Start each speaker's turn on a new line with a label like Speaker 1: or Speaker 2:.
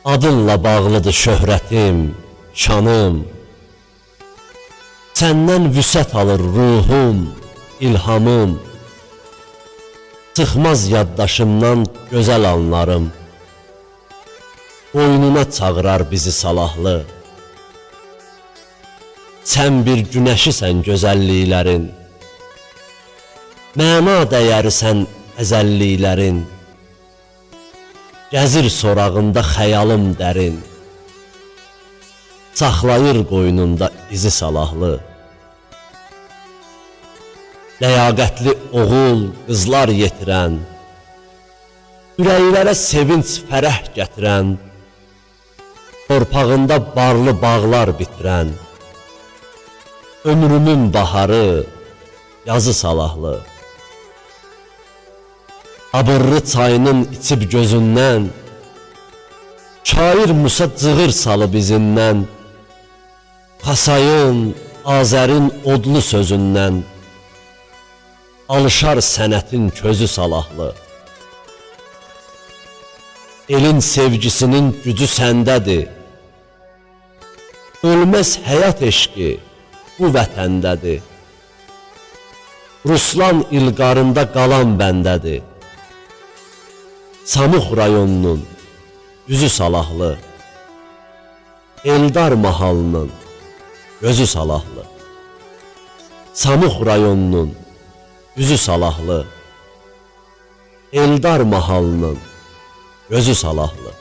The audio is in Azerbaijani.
Speaker 1: Adınla bağlıdır şöhrətim, şanım. Səndən vüsət alır ruhum, ilhamım. Çıxmaz yaddaşımdan gözəl anlarım. Boynuna çağırar bizi salahlı. Sən bir günəşisən gözəlliklərin. Məna dəyərisən əzəlliklərin. Gəzir sorağında xəyalım dərin. Saxlayır qoynunda izi salahlı. Ləyaqətli oğul, qızlar yetirən, ürəklərə sevinç, fərəh gətirən, torpağında barlı bağlar bitirən, ömrümün baharı, yazı salahlı. Abırlı çayının içib gözündən, şair Musa cığır salıb izindən, Xasayın, Azərin odlu sözündən, alışar sənətin közü salahlı. Elin sevgisinin gücü səndədir. Ölməz həyat eşqi bu vətəndədir. Ruslan ilqarında qalan bəndədir. Samux rayonunun üzü salahlı. Eldar mahalının gözü salahlı. Samux rayonunun üzü salahlı. Eldar mahalının gözü salahlı.